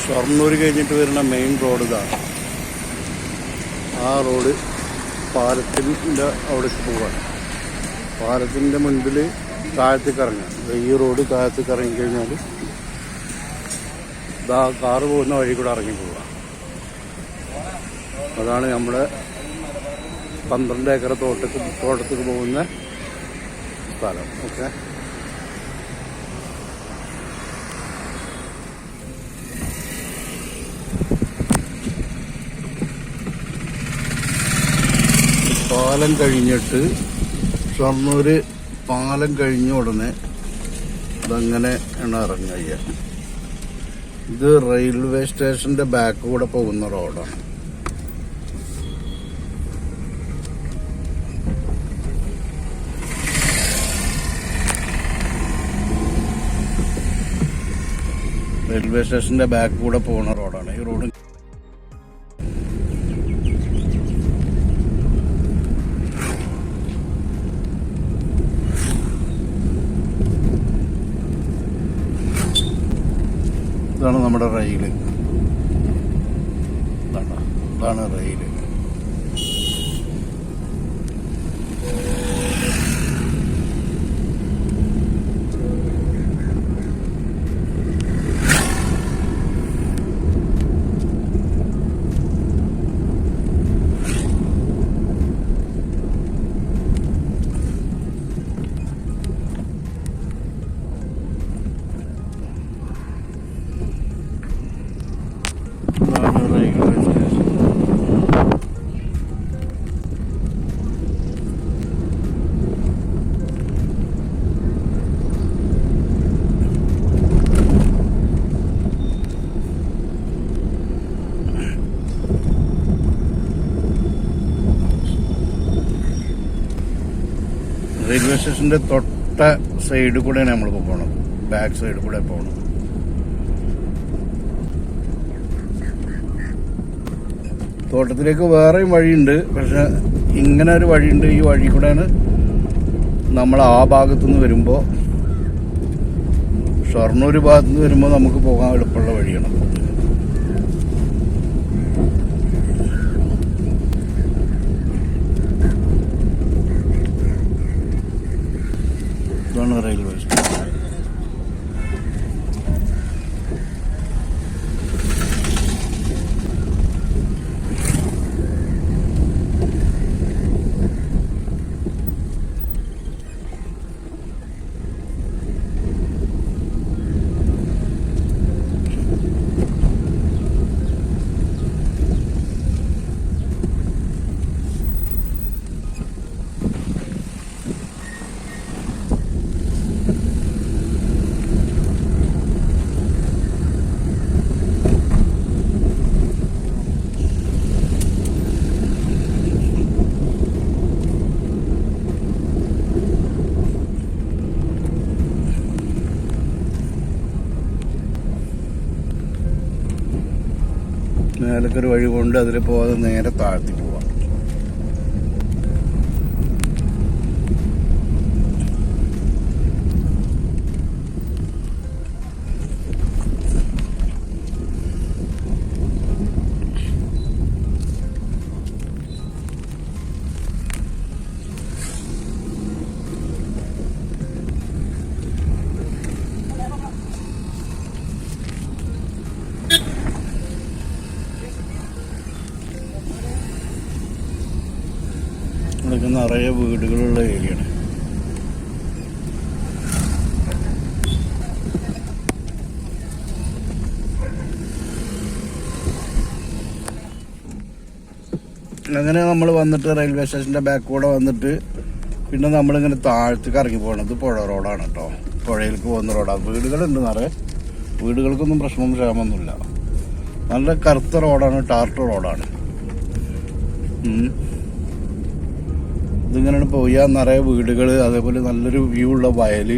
ഷൊർണൂർ കഴിഞ്ഞിട്ട് വരുന്ന main road ഇതാണ്. ആ റോഡ് പാലത്തിൻ്റെ അവിടേക്ക് പോവാണ്. പാലത്തിൻ്റെ മുൻപിൽ താഴത്തേക്ക് ഇറങ്ങുക. ഈ റോഡ് താഴത്തേക്ക് ഇറങ്ങിക്കഴിഞ്ഞാൽ ഇതാ കാറ് പോകുന്ന വഴി കൂടെ ഇറങ്ങി പോവുക. അതാണ് നമ്മുടെ 12 ഏക്കർ തോട്ടത്തേക്ക് പോകുന്ന സ്ഥലം. ഓക്കെ, പാലം കഴിഞ്ഞിട്ട് ഷൊർണൂർ പാലം കഴിഞ്ഞ ഉടനെ ഇതങ്ങനെ ആണ് ഇറങ്ങുക. ഇത് റെയിൽവേ സ്റ്റേഷന്റെ ബാക്ക് കൂടെ പോകുന്ന റോഡാണ്. റെയിൽവേ സ്റ്റേഷന്റെ ബാക്ക് കൂടെ പോകുന്ന റോഡാണ് ഈ റോഡ്. ഇതാണ് നമ്മുടെ റെയില്. ഇതാണ് റെയില്. റെയിൽവേ സ്റ്റേഷന്റെ തൊട്ട സൈഡിൽ കൂടെയാണ് നമ്മളിപ്പോൾ പോകണം. ബാക്ക് സൈഡിൽ കൂടെ പോകണം. തോട്ടത്തിലേക്ക് വേറെയും വഴിയുണ്ട്, പക്ഷെ ഇങ്ങനെ ഒരു വഴിയുണ്ട്. ഈ വഴി കൂടെയാണ് നമ്മൾ ആ ഭാഗത്തുനിന്ന് വരുമ്പോൾ, ഷൊർണൂർ ഭാഗത്തുനിന്ന് വരുമ്പോൾ നമുക്ക് പോകാൻ എളുപ്പമുള്ള വഴിയാണ്. ഇതാണ് റെയിൽവേ സ്റ്റേഷൻ. മേലക്കൊരു വഴി കൊണ്ട് അതിൽ പോകാതെ നേരെ താഴ്ത്തി പോവാം. ഇതൊക്കെ നിറയെ വീടുകളുള്ള ഏരിയയാണ്. അങ്ങനെ നമ്മൾ വന്നിട്ട് റെയിൽവേ സ്റ്റേഷൻ്റെ ബാക്ക് കൂടെ വന്നിട്ട് പിന്നെ നമ്മളിങ്ങനെ താഴത്തേക്ക് ഇറങ്ങി പോകണത് പുഴ റോഡാണ് കേട്ടോ. പുഴയിലേക്ക് പോകുന്ന റോഡാണ്. വീടുകളുണ്ട് നിറയെ. വീടുകൾക്കൊന്നും പ്രശ്നവും ക്ഷാമൊന്നുമില്ല. നല്ല കറുത്ത റോഡാണ്, ടാർട്ട് റോഡാണ്. ഇതിങ്ങനെ പോയാൽ നിറയെ വീടുകൾ, അതേപോലെ നല്ലൊരു വ്യൂ ഉള്ള വയൽ,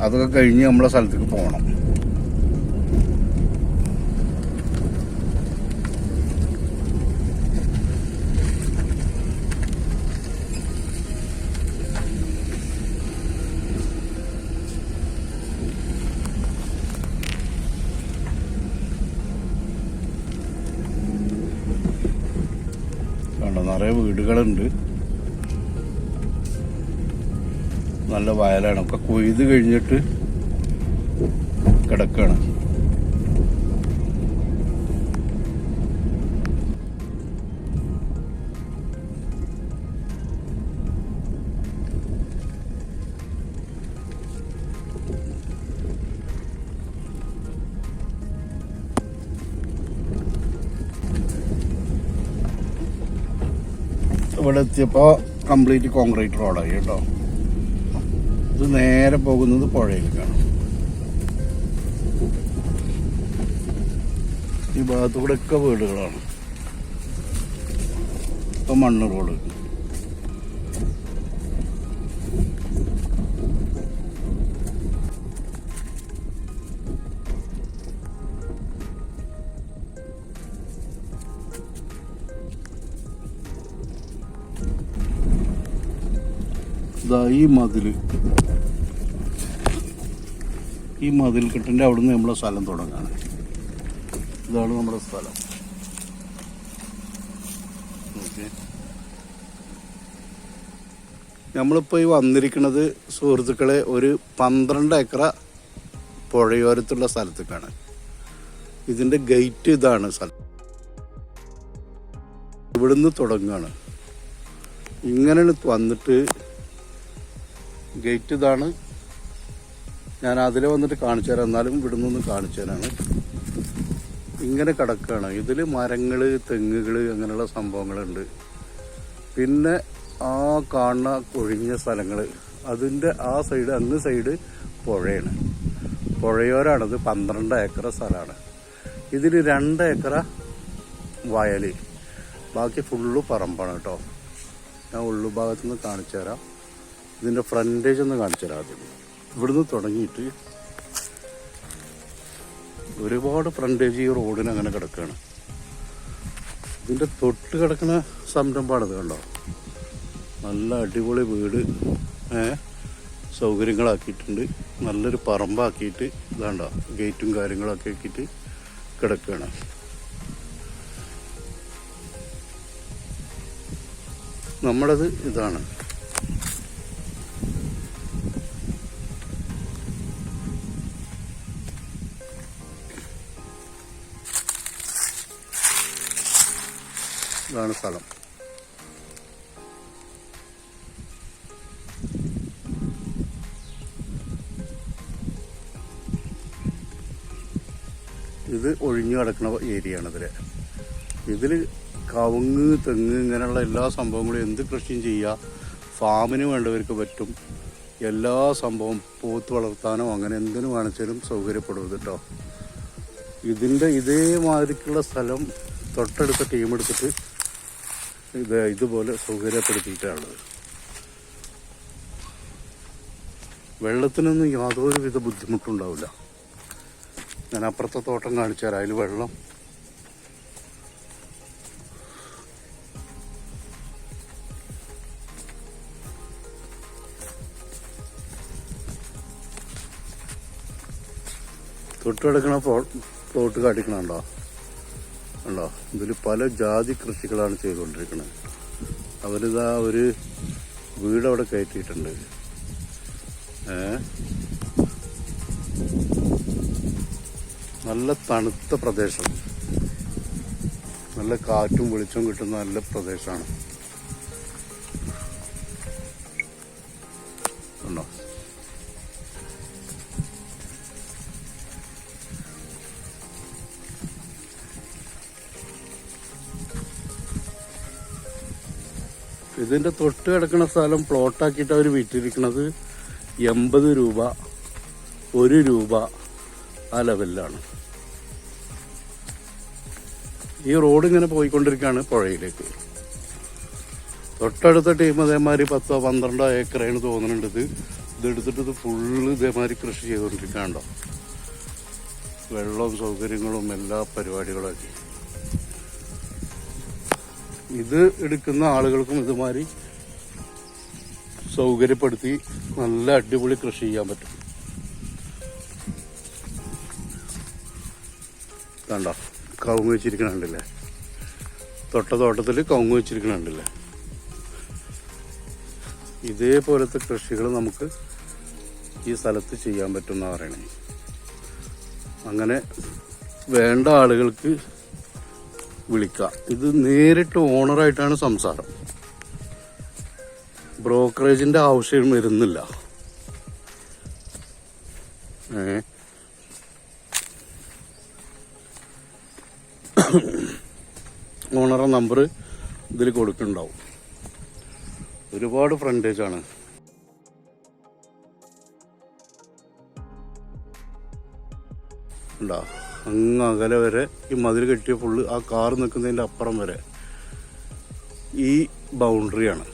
അതൊക്കെ കഴിഞ്ഞ് നമ്മളെ സ്ഥലത്തേക്ക് പോകണം. നിറയെ വീടുകളുണ്ട്. നല്ല വയലാണ്. ഒക്കെ കൊയ്ത് കഴിഞ്ഞിട്ട് കിടക്കാണ്. ഇവിടെ എത്തിയപ്പോൾ കംപ്ലീറ്റ് കോൺക്രീറ്റ് റോഡായി കേട്ടോ. ഇത് നേരെ പോകുന്നത് പുഴയിലേക്കാണ്. ഈ ഭാഗത്തു കൂടെ ഒക്കെ വീടുകളാണ്. ഇപ്പം മണ്ണ് റോഡ്. ഈ മതിൽ കെട്ടിൻ്റെ അവിടെ നിന്ന് നമ്മളെ സ്ഥലം തുടങ്ങാണ്. ഇതാണ് നമ്മുടെ സ്ഥലം. ഓക്കെ, നമ്മളിപ്പോൾ ഈ വന്നിരിക്കുന്നത് സുഹൃത്തുക്കളെ ഒരു 12 ഏക്കർ പുഴയോരത്തുള്ള സ്ഥലത്തേക്കാണ്. ഇതിൻ്റെ ഗേറ്റ് ഇതാണ്. സ്ഥലം ഇവിടുന്ന് തുടങ്ങുകയാണ്. ഇങ്ങനെ വന്നിട്ട് ഗേറ്റ് ഇതാണ്. ഞാൻ അതിൽ വന്നിട്ട് കാണിച്ചു തരാം. എന്നാലും ഇവിടുന്ന് കാണിച്ചു തരാണ്. ഇങ്ങനെ കിടക്കുകയാണ്. ഇതിൽ മരങ്ങൾ, തെങ്ങുകൾ, അങ്ങനെയുള്ള സംഭവങ്ങളുണ്ട്. പിന്നെ ആ കാണുന്ന ഒഴിഞ്ഞ സ്ഥലങ്ങൾ, അതിൻ്റെ ആ സൈഡ്, അങ്ങ് സൈഡ് പുഴയാണ്. പുഴയോരാണത്. 12 ഏക്കർ സ്ഥലമാണ്. ഇതിൽ 2 ഏക്കർ വയൽ, ബാക്കി ഫുള്ള് പറമ്പാണ് കേട്ടോ. ഞാൻ ഉള്ളുഭാഗത്തു നിന്ന് കാണിച്ചു തരാം. ഇതിൻ്റെ ഫ്രണ്ടേജ് ഒന്ന് കാണിച്ചു തരാം. ആദ്യം ഇവിടുന്ന് തുടങ്ങിയിട്ട് ഒരുപാട് ഫ്രണ്ടേജ് ഈ റോഡിന് അങ്ങനെ കിടക്കുകയാണ്. ഇതിൻ്റെ തൊട്ട് കിടക്കുന്ന സംരംഭമാണിത് കണ്ടോ. നല്ല അടിപൊളി വീട് സൗകര്യങ്ങളാക്കിയിട്ടുണ്ട്. നല്ലൊരു പറമ്പാക്കിയിട്ട് ഇതാണ്ടോ ഗേറ്റും കാര്യങ്ങളൊക്കെ ആക്കിയിട്ട് കിടക്കുകയാണ്. നമ്മളത് ഇതാണ്. ഇതാണ് സ്ഥലം. ഇത് ഒഴിഞ്ഞു കിടക്കുന്ന ഏരിയയാണ്. ഇതിൽ കവുങ്ങ്, തെങ്ങ്, ഇങ്ങനെയുള്ള എല്ലാ സംഭവങ്ങളും എന്ത് കൃഷിയും ചെയ്യുക. ഫാമിന് വേണ്ടവർക്ക് പറ്റും. എല്ലാ സംഭവം പോത്ത് വളർത്താനോ അങ്ങനെ എന്തിനു വേണിച്ചാലും സൗകര്യപ്പെടും കേട്ടോ. ഇതിൻ്റെ ഇതേമാതിരിക്കുള്ള സ്ഥലം തൊട്ടടുത്ത ടീം എടുത്തിട്ട് ഇതുപോലെ സൗകര്യപ്പെടുത്തിയിട്ടാണുള്ളത്. വെള്ളത്തിനൊന്നും യാതൊരുവിധ ബുദ്ധിമുട്ടുണ്ടാവില്ല. ഞാൻ അപ്പുറത്തെ തോട്ടം കാണിച്ചു തരാം. അതിൽ വെള്ളം തൊട്ടടുക്കണ പ്ലോട്ട് കാട്ടിക്കണുണ്ടോ ഉണ്ടോ. ഇതിൽ പല ജാതി കൃഷികളാണ് ചെയ്തുകൊണ്ടിരിക്കുന്നത്. അവരിതാ ഒരു വീടവിടെ കയറ്റിയിട്ടുണ്ട്. നല്ല തണുത്ത പ്രദേശം, നല്ല കാറ്റും വെളിച്ചവും കിട്ടുന്ന നല്ല പ്രദേശമാണ്. ഉണ്ടോ. ഇതിൻ്റെ തൊട്ട് കിടക്കുന്ന സ്ഥലം പ്ലോട്ടാക്കിയിട്ട് അവർ വിറ്റിരിക്കുന്നത് 80 രൂപ, 1 രൂപ ആ ലെവലിലാണ്. ഈ റോഡ് ഇങ്ങനെ പോയിക്കൊണ്ടിരിക്കുകയാണ് പുഴയിലേക്ക്. തൊട്ടടുത്ത ടീം അതേമാതിരി 10-12 ഏക്കറാണ് തോന്നുന്നുണ്ട്. ഇതെടുത്തിട്ട് ഇത് ഫുള്ള് ഇതേമാതിരി കൃഷി ചെയ്തുകൊണ്ടിരിക്കുകയാണോ. വെള്ളവും സൗകര്യങ്ങളും എല്ലാ പരിപാടികളൊക്കെ. ഇത് എടുക്കുന്ന ആളുകൾക്കും ഇതുമാതിരി സൗകര്യപ്പെടുത്തി നല്ല അടിപൊളി കൃഷി ചെയ്യാൻ പറ്റും. കണ്ടോ കവുങ്ങ് വെച്ചിരിക്കണുണ്ടല്ലേ. തൊട്ട തോട്ടത്തിൽ കവുങ്ങ് വെച്ചിരിക്കണുണ്ടല്ലേ. ഇതേപോലത്തെ കൃഷികൾ നമുക്ക് ഈ സ്ഥലത്ത് ചെയ്യാൻ പറ്റുമെന്നാണ് പറയണേ. അങ്ങനെ വേണ്ട ആളുകൾക്ക് വിളിക്കാം. ഇത് നേരിട്ട് ഓണറായിട്ടാണ് സംസാരം, ബ്രോക്കറേജിന്റെ ആവശ്യം വരുന്നില്ല. ഓണറെ നമ്പർ ഇതിൽ കൊടുക്കുന്നുണ്ടാവും. ഒരുപാട് ഫ്രണ്ടേജ് ആണ്. ഉണ്ടോ അങ്ങ് അകലെ വരെ ഈ മതിൽ കെട്ടിയ ഫുള്ള് ആ കാർ നിൽക്കുന്നതിൻ്റെ അപ്പുറം വരെ ഈ ബൗണ്ടറിയാണ്.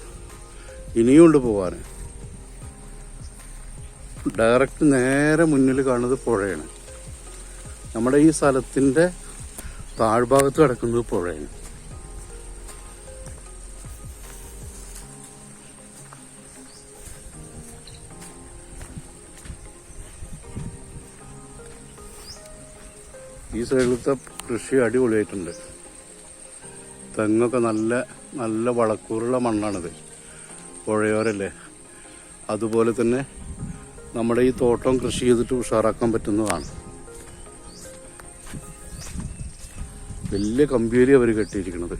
ഇനിയുണ്ട് പോവാൻ. ഡയറക്റ്റ് നേരെ മുന്നിൽ കാണുന്നത് പുഴയാണ്. നമ്മുടെ ഈ സ്ഥലത്തിൻ്റെ താഴ്ഭാഗത്ത് കിടക്കുന്നത് പുഴയാണ്. ഈ സൈഡിലത്തെ കൃഷി അടിപൊളിയായിട്ടുണ്ട്. തെങ്ങൊക്കെ നല്ല നല്ല വളക്കൂറുള്ള മണ്ണാണിത്. പുഴയോരല്ലേ. അതുപോലെ തന്നെ നമ്മുടെ ഈ തോട്ടം കൃഷി ചെയ്തിട്ട് ഉഷാറാക്കാൻ പറ്റുന്നതാണ്. വലിയ കമ്പിവേലി അവർ കെട്ടിയിരിക്കുന്നത്.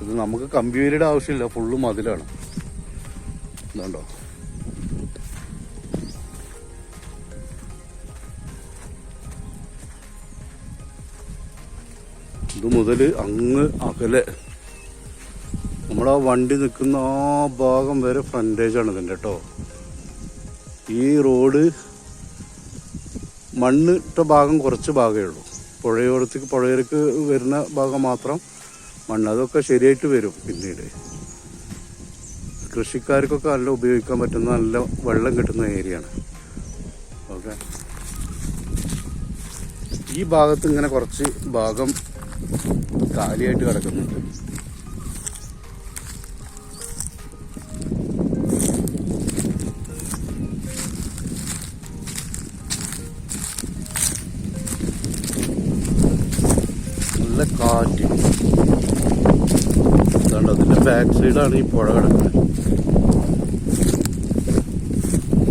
ഇത് നമുക്ക് കമ്പിവേലിയുടെ ആവശ്യമില്ല, ഫുള്ള് മതിലാണ്. ഇതുണ്ടോ, ഇത് മുതൽ അങ്ങ് അകലെ നമ്മളാ വണ്ടി നിൽക്കുന്ന ആ ഭാഗം വരെ ഫ്രണ്ടേജാണ് ഇതിൻ്റെ കേട്ടോ. ഈ റോഡ് മണ്ണിട്ട ഭാഗം കുറച്ച് ഭാഗമേ ഉള്ളൂ. പുഴയോരത്തേക്ക് വരുന്ന ഭാഗം മാത്രം മണ്ണ്. അതൊക്കെ ശരിയായിട്ട് വരും പിന്നീട്. കൃഷിക്കാർക്കൊക്കെ നല്ല ഉപയോഗിക്കാൻ പറ്റുന്ന നല്ല വെള്ളം കിട്ടുന്ന ഏരിയയാണ്. ഓക്കെ, ഈ ഭാഗത്ത് ഇങ്ങനെ കുറച്ച് ഭാഗം കാലിയായിട്ട് കിടക്കുന്നുണ്ട്. നല്ല കാറ്റ്. അതുകൊണ്ട് അതിന്റെ ബാക്ക് സൈഡാണ് ഈ പുഴ കിടക്കുന്നത്.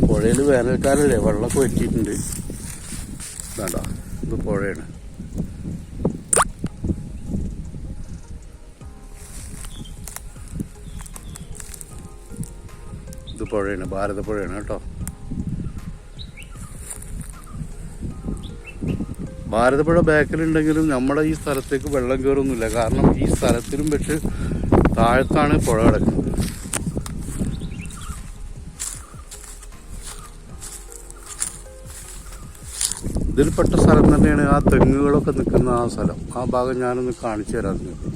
പുഴയിൽ വേനൽക്കാലല്ലേ വെള്ളമൊക്കെ വറ്റിയിട്ടുണ്ട്. വേണ്ട, ഇത് പുഴയാണ്. ഇത് പുഴയാണ്, ഭാരതപ്പുഴയാണ് കേട്ടോ. ഭാരതപ്പുഴ ബാക്കിലുണ്ടെങ്കിലും നമ്മുടെ ഈ സ്ഥലത്തേക്ക് വെള്ളം കയറൊന്നുമില്ല. കാരണം ഈ സ്ഥലത്തിനും വെച്ച് താഴത്താണ് പുഴ കിടക്കുന്നത്. ഇതിൽപ്പെട്ട സ്ഥലം തന്നെയാണ് ആ തെങ്ങുകളൊക്കെ നിൽക്കുന്ന ആ സ്ഥലം. ആ ഭാഗം ഞാനൊന്ന് കാണിച്ചു തരാം നിങ്ങൾക്ക്.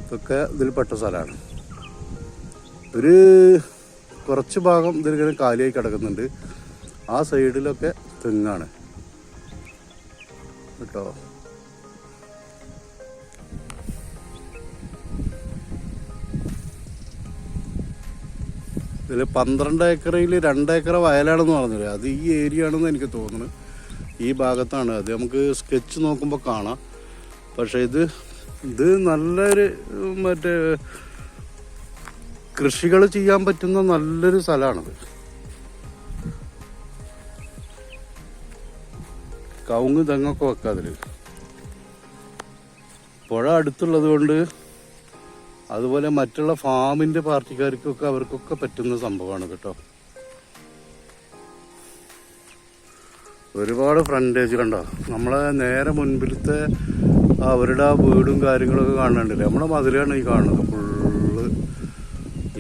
ഇതൊക്കെ ഇതിൽപ്പെട്ട സ്ഥലമാണ്. ഒരു കുറച്ച് ഭാഗം ഇതിലിങ്ങനെ കാലിയായി കിടക്കുന്നുണ്ട്. ആ സൈഡിലൊക്കെ തെങ്ങാണ് കേട്ടോ. ഇതിൽ 12 ഏക്കറിൽ 2 ഏക്കർ വയലാണെന്ന് പറഞ്ഞില്ലേ, അത് ഈ ഏരിയ ആണെന്ന് എനിക്ക് തോന്നുന്നു. ഈ ഭാഗത്താണ്. അത് നമുക്ക് സ്കെച്ച് നോക്കുമ്പോൾ കാണാം. പക്ഷെ ഇത് നല്ലൊരു മറ്റേ കൃഷികൾ ചെയ്യാൻ പറ്റുന്ന നല്ലൊരു സ്ഥലമാണത്. കവുങ്ങ് തെങ്ങൊക്കെ വെക്കാം അതിൽ. പുഴ അടുത്തുള്ളത് കൊണ്ട്, അതുപോലെ മറ്റുള്ള ഫാമിൻ്റെ പാർട്ടിക്കാർക്കൊക്കെ അവർക്കൊക്കെ പറ്റുന്ന സംഭവമാണ് കേട്ടോ. ഒരുപാട് ഫ്രണ്ടേജ് കണ്ടോ. നമ്മളെ നേരെ മുൻപിലത്തെ അവരുടെ ആ വീടും കാര്യങ്ങളൊക്കെ കാണുന്നുണ്ടല്ലേ. നമ്മുടെ മതിലാണ് ഈ കാണുന്നത് ഫുള്ള്.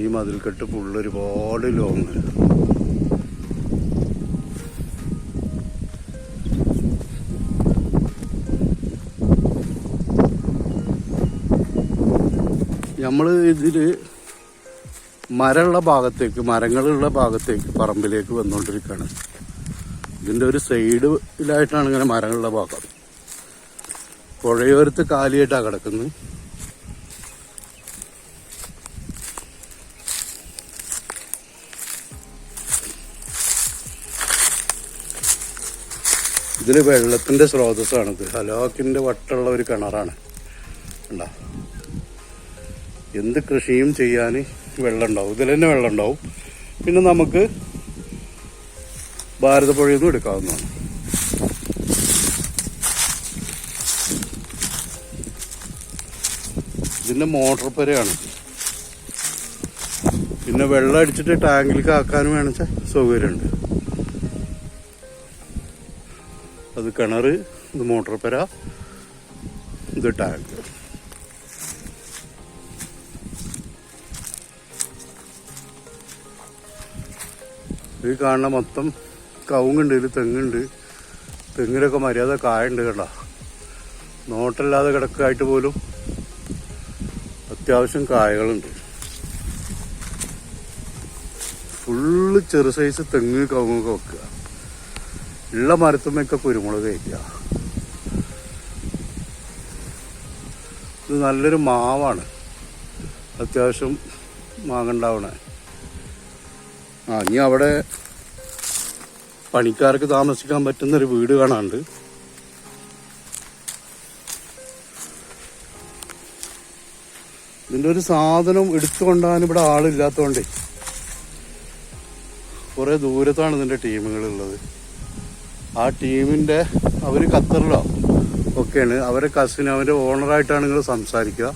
ഈ മതിൽക്കെട്ട് ഫുള്ള് ഒരുപാട് ലോങ്. നമ്മൾ ഇതിൽ മരങ്ങളുള്ള ഭാഗത്തേക്ക് പറമ്പിലേക്ക് വന്നുകൊണ്ടിരിക്കുകയാണ്. ഇതിൻ്റെ ഒരു സൈഡിലായിട്ടാണ് ഇങ്ങനെ മരങ്ങളുള്ള ഭാഗം. പുഴയോരത്ത് കാലിയായിട്ടാണ് കിടക്കുന്നത്. ഇതിൽ വെള്ളത്തിൻ്റെ സ്രോതസ്സാണിത്. ഹലാക്കിൻ്റെ വട്ടമുള്ള ഒരു കിണറാണ്. കണ്ടോ, എന്ത് കൃഷിയും ചെയ്യാൻ വെള്ളം ഉണ്ടാവും, ഇതിൽ തന്നെ വെള്ളം ഉണ്ടാവും. പിന്നെ നമുക്ക് ഭാരതപ്പുഴയിൽ നിന്നും എടുക്കാവുന്നതാണ്. ഇതിൻ്റെ മോട്ടോർ പുരയാണ്. പിന്നെ വെള്ളം അടിച്ചിട്ട് ടാങ്കിലേക്ക് ആക്കാനും വേണമെച്ച സൗകര്യമുണ്ട്. അത് കിണർ, ഇത് മോട്ടോർ പുര, ഇത് ടാങ്ക്. ഈ കാണുന്ന മൊത്തം കവുങ്ങുണ്ട്, ഇതിൽ തെങ്ങുണ്ട്. തെങ്ങിലൊക്കെ മര്യാദ കായുണ്ട് കേട്ടോ. നോട്ടല്ലാതെ കിടക്കായിട്ട് പോലും അത്യാവശ്യം കായകളുണ്ട്. ഫുള്ള് ചെറു സൈസ് തെങ്ങ് കവുങ്ങൊക്കെ വെക്കുക. ഉള്ള മരത്തുമ്മയൊക്കെ കുരുമുളക് കയറ്റുക. ഇത് നല്ലൊരു മാവാണ്, അത്യാവശ്യം മാങ്ങ ഉണ്ടാവണേ. ഇനി അവിടെ പണിക്കാർക്ക് താമസിക്കാൻ പറ്റുന്നൊരു വീട് കാണാണ്ട്. ഇതിൻ്റെ ഒരു സാധനം എടുത്തുകൊണ്ടാണ് ഇവിടെ ആളില്ലാത്തതുകൊണ്ടേ കുറേ ദൂരത്താണ് ഇതിൻ്റെ ടീമുകളുള്ളത്. ആ ടീമിൻ്റെ അവർ ഖത്തറിലോ ഒക്കെയാണ്. അവരെ കസിൻ, അവൻ്റെ ഓണറായിട്ടാണ് നിങ്ങൾ സംസാരിക്കുക.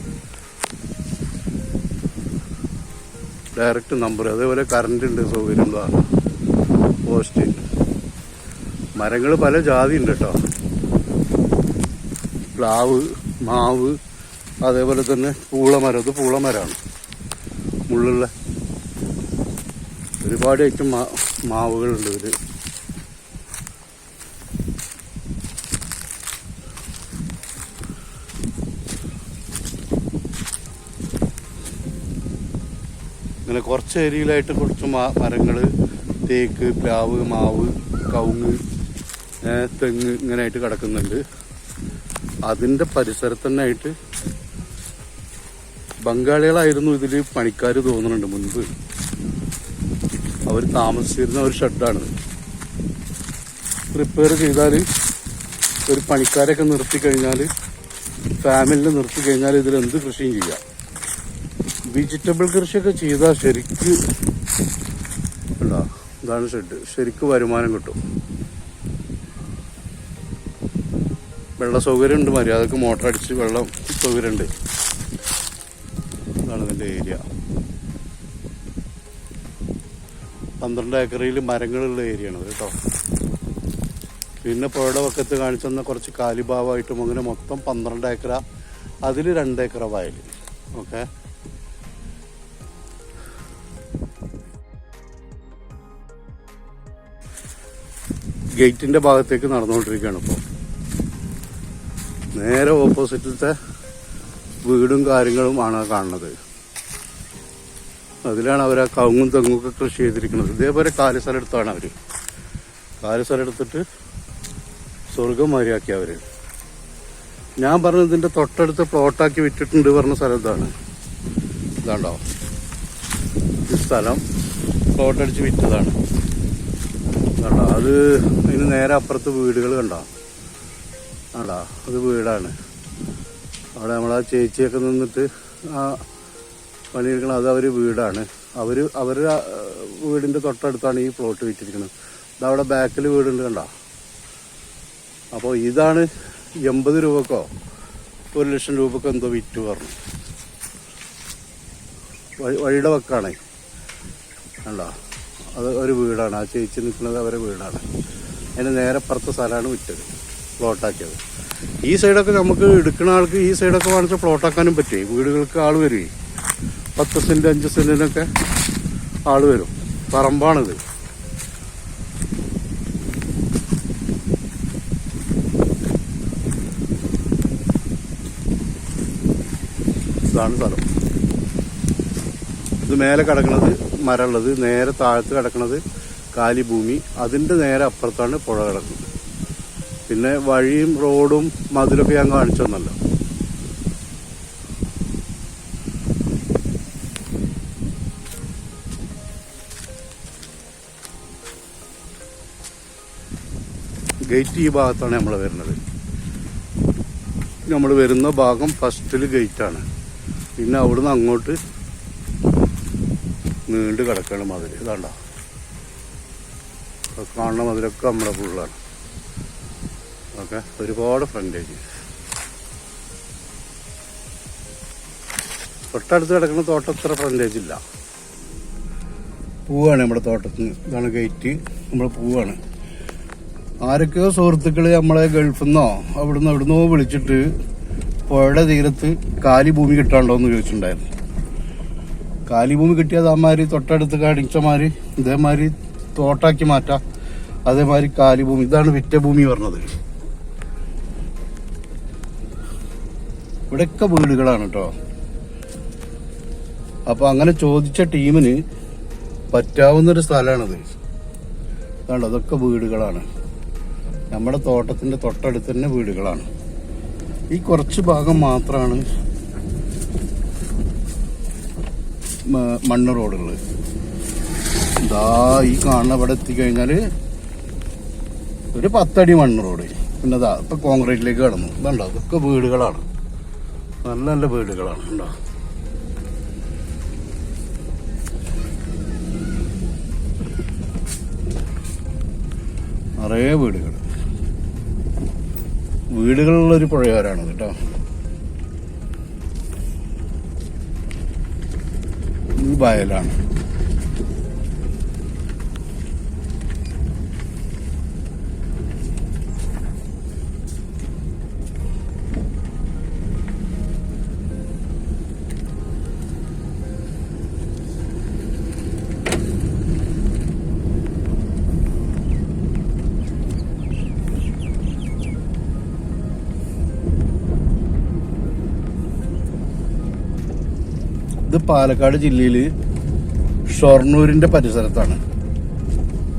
ഡയറക്റ്റ് നമ്പർ, അതേപോലെ കറണ്ട് ഉണ്ട്, സൗകര്യം പോസ്റ്റ്. മരങ്ങൾ പല ജാതി ഉണ്ട് കേട്ടോ. പ്ലാവ്, മാവ്, അതേപോലെ തന്നെ പൂളമരം. ഇത് പൂളമരമാണ്, മുള്ളുള്ള. ഒരുപാട് ഐറ്റം മാവുകളുണ്ട് ഇതിൽ. ഇങ്ങനെ കുറച്ച് ഏരിയയിലായിട്ട് കുറച്ച് മരങ്ങൾ, തേക്ക്, പ്ലാവ്, മാവ്, കവുങ്ങ്, തെങ്ങ് ഇങ്ങനെയായിട്ട് കിടക്കുന്നുണ്ട്. അതിൻ്റെ പരിസരത്ത് തന്നെ ആയിട്ട് ബംഗാളികളായിരുന്നു ഇതിൽ പണിക്കാർ തോന്നുന്നുണ്ട് മുൻപ്. അവർ താമസിച്ചിരുന്ന ഒരു ഷെഡാണിത്. റിപ്പയർ ചെയ്താൽ ഒരു പണിക്കാരൊക്കെ നിർത്തിക്കഴിഞ്ഞാൽ, ഫാമിലിനെ നിർത്തിക്കഴിഞ്ഞാൽ ഇതിൽ എന്ത് കൃഷിയും ചെയ്യാം. വെജിറ്റബിൾ കൃഷിയൊക്കെ ചെയ്താൽ ശരിക്ക് ഉണ്ടോ, ഇതാണ് ഷെഡ്, ശരിക്ക് വരുമാനം കിട്ടും. വെള്ള സൗകര്യം ഉണ്ട്, മര്യാദക്ക് മോട്ടർ അടിച്ച് വെള്ളം സൗകര്യമുണ്ട്. ഇതാണ് ഇതിൻ്റെ ഏരിയ. 12 ഏക്കറിൽ മരങ്ങളുള്ള ഏരിയ ആണ് കേട്ടോ. പിന്നെ പുഴയുടെ വക്കത്ത് കാണിച്ചെന്ന കുറച്ച് കാലിഭാവമായിട്ടും അങ്ങനെ മൊത്തം 12 ഏക്കറ. അതിൽ 2 ഏക്കറ വയൽ. ഓക്കെ, ഗേറ്റിൻ്റെ ഭാഗത്തേക്ക് നടന്നുകൊണ്ടിരിക്കുകയാണ് ഇപ്പോൾ. നേരെ ഓപ്പോസിറ്റിലത്തെ വീടും കാര്യങ്ങളും ആണ് കാണുന്നത്. അതിലാണ് അവർ ആ കവുങ്ങും തെങ്ങുമൊക്കെ കൃഷി ചെയ്തിരിക്കുന്നത്. ഇതേപോലെ കാലി സ്ഥലം എടുത്താണ് അവർ. കാലി സ്ഥലം എടുത്തിട്ട് സ്വർഗം മാരിയാക്കി അവർ. ഞാൻ പറഞ്ഞത് ഇതിൻ്റെ തൊട്ടടുത്ത് പ്ലോട്ടാക്കി വിറ്റിട്ടുണ്ട് പറഞ്ഞ സ്ഥലം ഇതാണ്. ഇതാണ്ടോ ഈ സ്ഥലം പ്ലോട്ടടിച്ച് വിറ്റതാണ്. കണ്ടോ, അത് അതിന് നേരെ അപ്പുറത്ത് വീടുകൾ കണ്ടോ. ആടാ, അത് വീടാണ്. അവിടെ നമ്മളാ ചേച്ചിയൊക്കെ നിന്നിട്ട് ആ പണിയെടുക്കണം, അത് അവർ വീടാണ്. അവരുടെ വീടിൻ്റെ തൊട്ടടുത്താണ് ഈ പ്ലോട്ട് വിറ്റിരിക്കുന്നത്. ഇതവിടെ ബാക്കിൽ വീടുണ്ട് കണ്ടോ. അപ്പോൾ ഇതാണ് 80 രൂപക്കോ 1 ലക്ഷം രൂപക്കോ എന്തോ വിറ്റ് പറഞ്ഞു. വഴിയുടെ വക്കാണേ കണ്ടോ. അത് ഒരു വീടാണ്, ആ ചേച്ചി നിൽക്കുന്നത് അവരെ വീടാണ്. അതിന് നേരെ പുറത്തെ സ്ഥലമാണ് വിറ്റത്, പ്ലോട്ടാക്കിയത്. ഈ സൈഡൊക്കെ നമുക്ക് എടുക്കുന്ന ആൾക്ക് ഈ സൈഡൊക്കെ വാങ്ങിച്ചാൽ പ്ലോട്ടാക്കാനും പറ്റുമേ. വീടുകൾക്ക് ആൾ വരുമേ. 10 സെൻറ്റ് 5 സെൻറ്റിനൊക്കെ ആൾ വരും. പറമ്പാണിത്. ഇതാണ് സ്ഥലം. ഇത് മേലെ കിടക്കുന്നത് മരമുള്ളത്, നേരെ താഴത്ത് കിടക്കുന്നത് കാലിഭൂമി. അതിൻ്റെ നേരെ അപ്പുറത്താണ് പുഴ കിടക്കുന്നത്. പിന്നെ വഴിയും റോഡും മതിലൊക്കെ ഞാൻ കാണിച്ചെന്നല്ലോ. ഗേറ്റ് ഈ ഭാഗത്താണ് നമ്മൾ വരുന്ന ഭാഗം ഫസ്റ്റിൽ ഗേറ്റാണ്. പിന്നെ അവിടുന്ന് അങ്ങോട്ട് നീണ്ട് കിടക്കണ മതിൽ ഇതാണ്ടോ, കാണുന്ന മതിലൊക്കെ നമ്മുടെ ഫുള്ളാണ്. ഓക്കെ, ഒരുപാട് ഫ്രണ്ടേജ്. തൊട്ടടുത്ത് കിടക്കുന്ന തോട്ടം ഇത്ര ഫ്രണ്ടേജ് ഇല്ല. പൂവാണ് നമ്മുടെ തോട്ടത്തിന്. ഇതാണ് ഗേറ്റ്, നമ്മൾ പൂവാണ്. ആരൊക്കെയോ സുഹൃത്തുക്കൾ നമ്മളെ ഗൾഫിൽ നിന്നോ അവിടുന്നോ വിളിച്ചിട്ട് പുഴയുടെ തീരത്ത് കാലി ഭൂമി കിട്ടാണ്ടോന്ന് ചോദിച്ചിട്ടുണ്ടായിരുന്നു. കാലി ഭൂമി കിട്ടിയത് അമാര് തൊട്ടടുത്ത് കാണിച്ചമാര് ഇതേമാതിരി തോട്ടാക്കി മാറ്റാം. അതേമാതിരി കാലി ഭൂമി, ഇതാണ് വിറ്റ ഭൂമി പറഞ്ഞത്. ഇവിടെയൊക്കെ വീടുകളാണ് കേട്ടോ. അപ്പൊ അങ്ങനെ ചോദിച്ച ടീമിന് പറ്റാവുന്നൊരു സ്ഥലമാണത്. അതുകൊണ്ട് അതൊക്കെ വീടുകളാണ്. നമ്മുടെ തോട്ടത്തിന്റെ തൊട്ടടുത്ത് തന്നെ വീടുകളാണ്. ഈ കുറച്ച് ഭാഗം മാത്രമാണ് മണ്ണ് റോഡുകൾ. ഇതാ ഈ കാണുന്ന ഇവിടെ എത്തിക്കഴിഞ്ഞാല് ഒരു 10 അടി മണ്ണ് റോഡ്. പിന്നെ ഇതാ ഇപ്പൊ കോൺക്രീറ്റിലേക്ക് കടന്നു. ഇതുണ്ടോ, അതൊക്കെ വീടുകളാണ്. നല്ല നല്ല വീടുകളാണ്. ഉണ്ടോ, നിറയെ വീടുകൾ. വീടുകളുള്ളൊരു പുഴയോരാണത് കേട്ടോ. ഈ വയലാണ്. ഇത് പാലക്കാട് ജില്ലയിൽ ഷൊർണൂരിന്റെ പരിസരത്താണ്.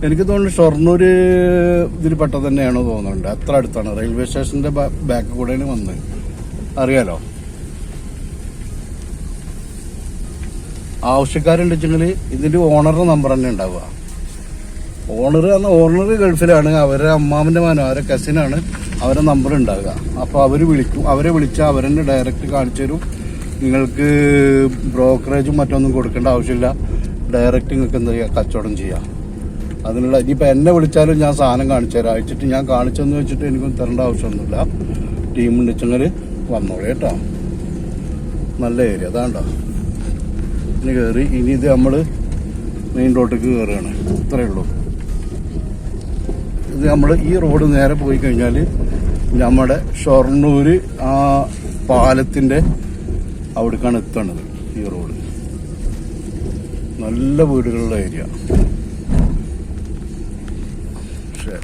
എനിക്ക് തോന്നുന്നു ഷൊർണൂര് ഇതിൽ പെട്ടത് തന്നെയാണോ തോന്നുന്നുണ്ട്. അത്ര അടുത്താണ്. റെയിൽവേ സ്റ്റേഷന്റെ ബാക്ക് കൂടെയാണ് വന്നത്. അറിയാലോ, ആവശ്യക്കാരുണ്ടെങ്കിൽ ഇതിന്റെ ഓണറുടെ നമ്പർ തന്നെ ഉണ്ടാവുക. ഓണർ ഗൾഫിലാണ്. അവരെ അമ്മാവന്റെ മാനോ അവരെ കസിനാണ്. അവരെ നമ്പർ ഉണ്ടാവുക. അപ്പൊ അവര് വിളിക്കും. അവരെ വിളിച്ചാൽ അവരെന്നെ ഡയറക്റ്റ് കാണിച്ചു തരും. നിങ്ങൾക്ക് ബ്രോക്കറേജും മറ്റൊന്നും കൊടുക്കേണ്ട ആവശ്യമില്ല. ഡയറക്റ്റ് നിങ്ങൾക്ക് എന്താ ചെയ്യുക, കച്ചവടം ചെയ്യാം. അതിനുള്ള ഇനിയിപ്പോൾ എന്നെ വിളിച്ചാലും ഞാൻ സാധനം കാണിച്ചു തരാം. അയച്ചിട്ട് ഞാൻ കാണിച്ചെന്ന് വെച്ചിട്ട് എനിക്കൊന്നും തരേണ്ട ആവശ്യമൊന്നുമില്ല. ടീമുണ്ടെച്ചെങ്കിൽ വന്നോളൂ കേട്ടോ. നല്ല ഏരിയ അതാണ്ടോ. ഇനി കയറി. ഇനി ഇത് നമ്മൾ മെയിൻ റോഡിലേക്ക് കയറുകയാണ്. ഇത്രയേ ഉള്ളൂ. ഇത് നമ്മൾ ഈ റോഡ് നേരെ പോയി കഴിഞ്ഞാൽ നമ്മുടെ ഷൊർണൂർ ആ പാലത്തിൻ്റെ അവിടേക്കാണ് എത്തണത്. ഈ റോഡ് നല്ല വീടുകളുടെ ഏരിയ. ശരി.